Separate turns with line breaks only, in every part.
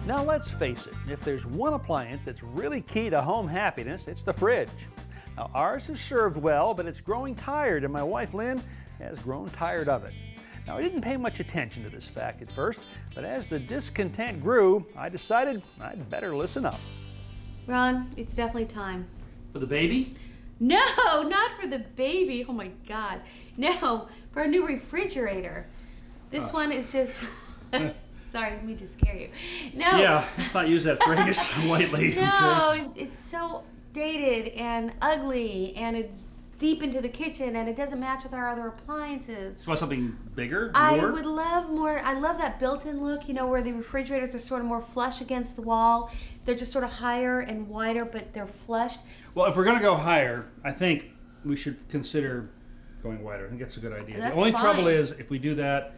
Now let's face it, if there's one appliance that's really key to home happiness, it's the fridge. Now ours is served well, but it's growing tired, and my wife Lynn has grown tired of it. Now I didn't pay much attention to this fact at first, but as the discontent grew, I decided I'd better listen up.
Ron, it's definitely time.
For the baby?
No, not for the baby. Oh my God. No, for a new refrigerator. This one is just... Sorry, I didn't mean to scare you. No.
Yeah, let's not use that phrase lightly.
No,
okay?
it's so dated and ugly, and it's deep into the kitchen, and it doesn't match with our other appliances.
So you want something bigger?
I would love more. I love that built-in look, you know, where the refrigerators are sort of more flush against the wall. They're just sort of higher and wider, but they're flushed.
Well, if we're going to go higher, I think we should consider going wider. I think that's a good idea.
That's
the only
fine.
trouble is, if we do that,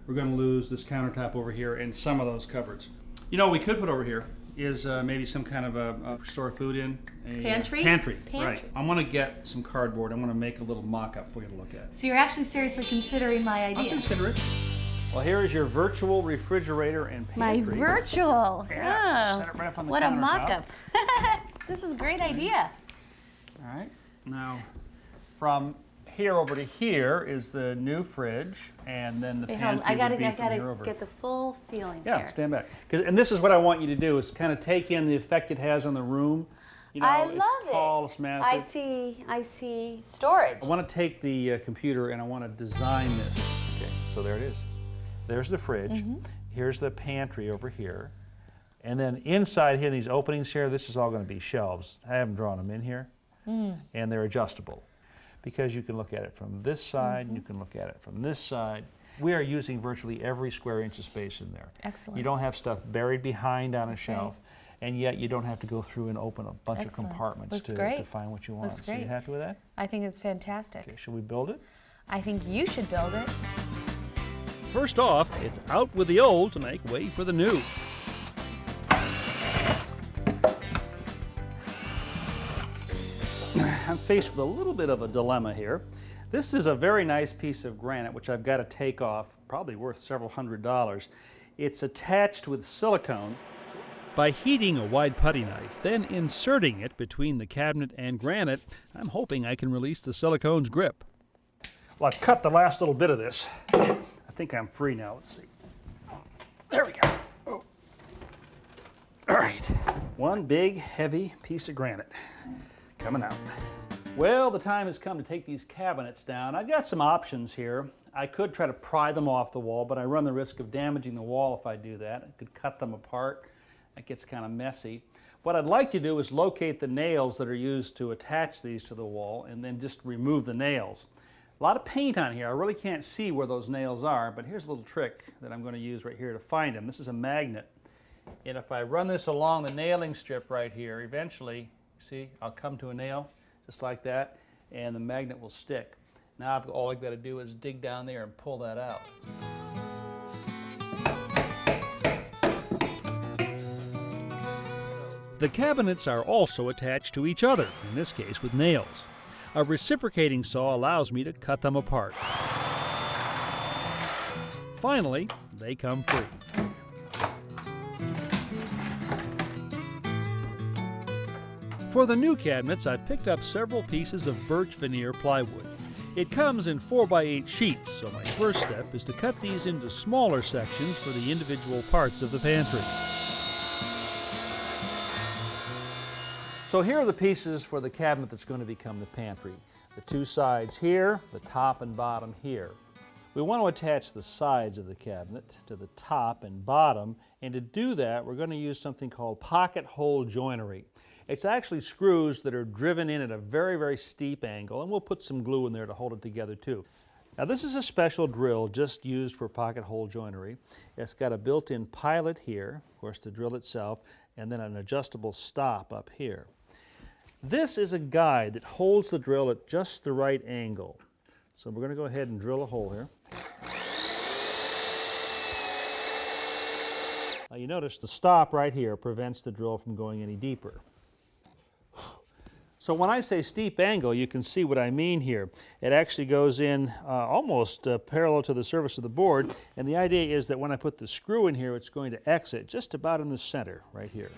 we're going to lose this countertop over here and some of those cupboards. You know what we could put over here is maybe some kind of a store food in. A
Pantry?
Pantry,
Pantry.
right. I want to get some cardboard. I want to make a little mock-up for you to look at.
So you're actually seriously considering my idea?
I'll consider it. Well, here is your virtual refrigerator and
My
pantry.
virtual.
Yeah,
Oh,
set it right up on the
what a
countertop.
mock-up. This is a great idea.
All right. Now, from here over to here is the new fridge, and then the
Wait, hold on.
pantry
I gotta
would be from here over.
get the full feeling
Yeah,
here.
stand back. And this is what I want you to do, is kind of take in the effect it has on the room. You know,
I
it's
love
tall,
it.
it's massive.
I see storage.
I want to take the computer and I want to design this. Okay, so there it is. There's the fridge. Here's the pantry over here. And then inside here, these openings here, this is all going to be shelves. I haven't drawn them in here. And they're adjustable, because you can look at it from this side and you can look at it from this side. We are using virtually every square inch of space in there.
Excellent.
You don't have stuff buried behind on a shelf, and yet you don't have to go through and open a bunch
Excellent.
of compartments
Looks
to
great.
find what you want.
Looks
So you
great.
happy with that?
I think it's fantastic.
Okay, should we build it?
I think you should build it.
First off, it's out with the old to make way for the new. I'm faced with a little bit of a dilemma here. This is a very nice piece of granite which I've got to take off, probably worth several $100s. It's attached with silicone. By heating a wide putty knife, then inserting it between the cabinet and granite, I'm hoping I can release the silicone's grip. Well, I've cut the last little bit of this. I think I'm free now. Let's see. There we go. Oh. All right. One big, heavy piece of granite coming out. Well, the time has come to take these cabinets down. I've got some options here. I could try to pry them off the wall, but I run the risk of damaging the wall if I do that. I could cut them apart. That gets kind of messy. What I'd like to do is locate the nails that are used to attach these to the wall and then just remove the nails. A lot of paint on here. I really can't see where those nails are, but here's a little trick that I'm going to use right here to find them. This is a magnet. And if I run this along the nailing strip right here, eventually, see, I'll come to a nail just like that, and the magnet will stick. Now all I've got to do is dig down there and pull that out. The cabinets are also attached to each other, in this case with nails. A reciprocating saw allows me to cut them apart. Finally, they come free. For the new cabinets, I've picked up several pieces of birch veneer plywood. It comes in 4x8 sheets, so my first step is to cut these into smaller sections for the individual parts of the pantry. So here are the pieces for the cabinet that's going to become the pantry. The two sides here, the top and bottom here. We want to attach the sides of the cabinet to the top and bottom, and to do that we're going to use something called pocket hole joinery. It's actually screws that are driven in at a very, very steep angle, and we'll put some glue in there to hold it together too. Now this is a special drill just used for pocket hole joinery. It's got a built-in pilot here, of course the drill itself, and then an adjustable stop up here. This is a guide that holds the drill at just the right angle. So we're going to go ahead and drill a hole here. Now you notice the stop right here prevents the drill from going any deeper. So when I say steep angle, you can see what I mean here. It actually goes in almost parallel to the surface of the board, and the idea is that when I put the screw in here, it's going to exit just about in the center, right here.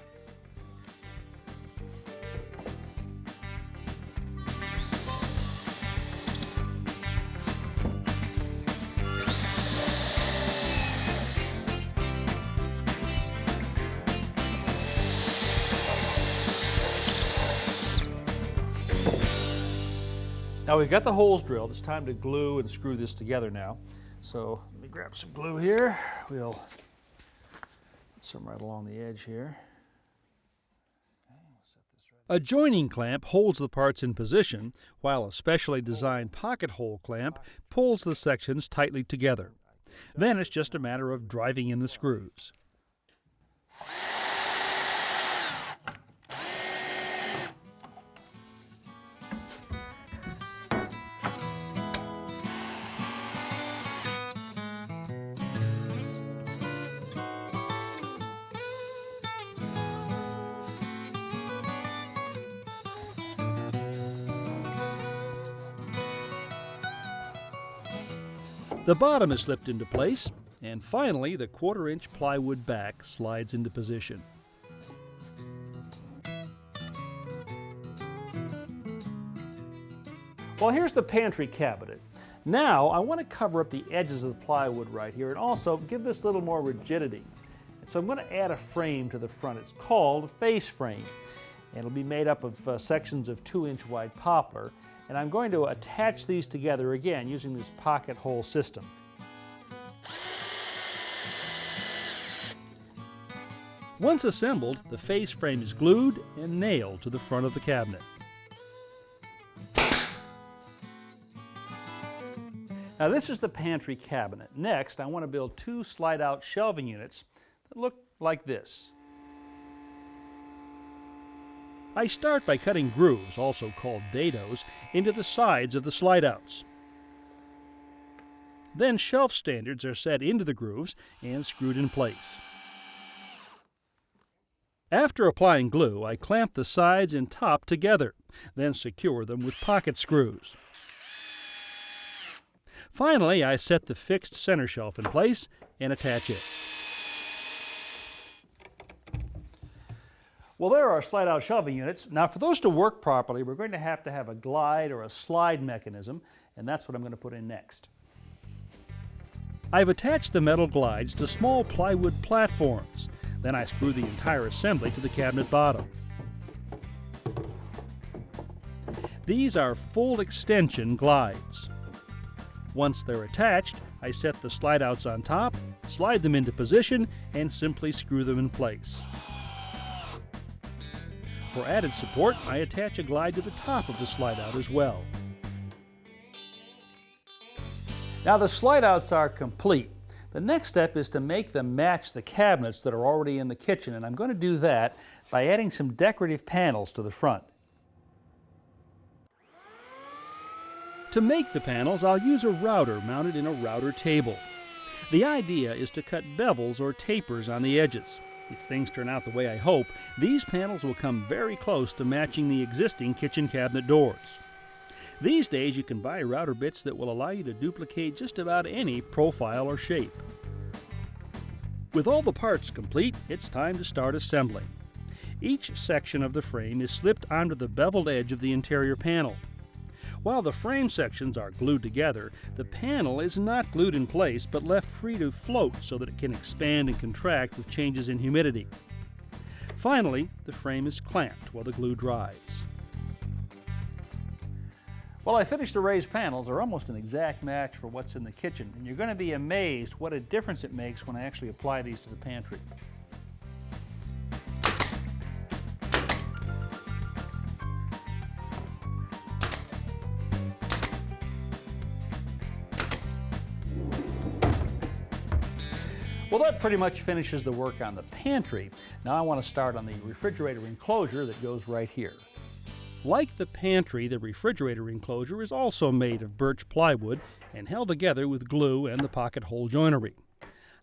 Now we've got the holes drilled. It's time to glue and screw this together now. So let me grab some glue here. We'll put some right along the edge here. A joining clamp holds the parts in position, while a specially designed pocket hole clamp pulls the sections tightly together. Then it's just a matter of driving in the screws. The bottom is slipped into place, and finally the 1/4-inch plywood back slides into position. Well, here's the pantry cabinet. Now I want to cover up the edges of the plywood right here and also give this a little more rigidity. And so I'm going to add a frame to the front. It's called a face frame, and it'll be made up of sections of 2-inch wide poplar. And I'm going to attach these together again using this pocket hole system. Once assembled, the face frame is glued and nailed to the front of the cabinet. Now this is the pantry cabinet. Next, I want to build 2 slide-out shelving units that look like this. I start by cutting grooves, also called dados, into the sides of the slide-outs. Then shelf standards are set into the grooves and screwed in place. After applying glue, I clamp the sides and top together, then secure them with pocket screws. Finally, I set the fixed center shelf in place and attach it. Well, there are our slide-out shelving units. Now, for those to work properly, we're going to have a glide or a slide mechanism, and that's what I'm going to put in next. I've attached the metal glides to small plywood platforms. Then I screw the entire assembly to the cabinet bottom. These are full extension glides. Once they're attached, I set the slide-outs on top, slide them into position, and simply screw them in place. For added support, I attach a glide to the top of the slide-out as well. Now the slide-outs are complete. The next step is to make them match the cabinets that are already in the kitchen, and I'm going to do that by adding some decorative panels to the front. To make the panels, I'll use a router mounted in a router table. The idea is to cut bevels or tapers on the edges. If things turn out the way I hope, these panels will come very close to matching the existing kitchen cabinet doors. These days you can buy router bits that will allow you to duplicate just about any profile or shape. With all the parts complete, it's time to start assembling. Each section of the frame is slipped onto the beveled edge of the interior panel. While the frame sections are glued together, the panel is not glued in place but left free to float so that it can expand and contract with changes in humidity. Finally, the frame is clamped while the glue dries. Well, I finished the raised panels. They're almost an exact match for what's in the kitchen, and you're going to be amazed what a difference it makes when I actually apply these to the pantry. Well, that pretty much finishes the work on the pantry. Now I want to start on the refrigerator enclosure that goes right here. Like the pantry, the refrigerator enclosure is also made of birch plywood and held together with glue and the pocket hole joinery.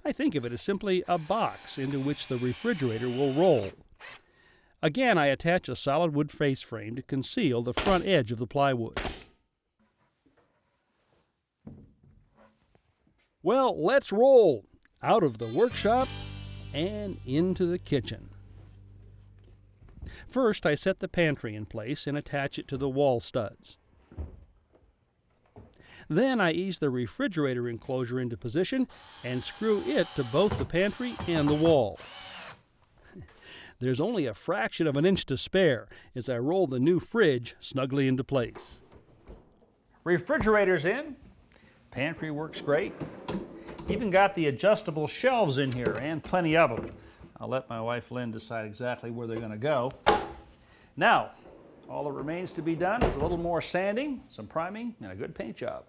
I think of it as simply a box into which the refrigerator will roll. Again, I attach a solid wood face frame to conceal the front edge of the plywood. Well, let's roll out of the workshop and into the kitchen. First, I set the pantry in place and attach it to the wall studs. Then I ease the refrigerator enclosure into position and screw it to both the pantry and the wall. There's only a fraction of an inch to spare as I roll the new fridge snugly into place. Refrigerator's in. Pantry works great. Even got the adjustable shelves in here, and plenty of them. I'll let my wife Lynn decide exactly where they're going to go. Now, all that remains to be done is a little more sanding, some priming, and a good paint job.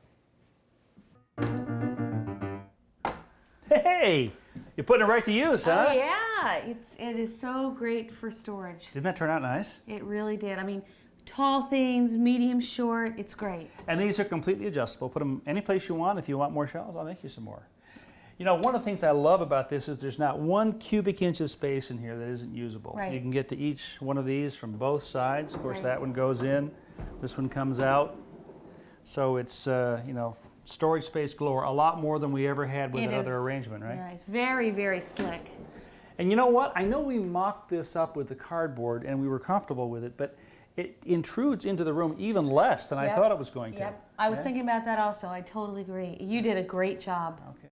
Hey, you're putting it right to use, huh?
Oh yeah, it is so great for storage.
Didn't that turn out nice?
It really did. I mean, tall things, medium, short, it's great.
And these are completely adjustable. Put them any place you want. If you want more shelves, I'll make you some more. You know, one of the things I love about this is there's not 1 cubic inch of space in here that isn't usable.
Right.
You can get to each one of these from both sides. Of course,
Right.
that one goes in, this one comes out. So it's, you know, storage space galore, a lot more than we ever had with another arrangement, right?
Yeah, it's very, very slick.
And you know what? I know we mocked this up with the cardboard and we were comfortable with it, but it intrudes into the room even less than I thought it was going to.
Yep. I was thinking about that also. I totally agree. You did a great job.
Okay.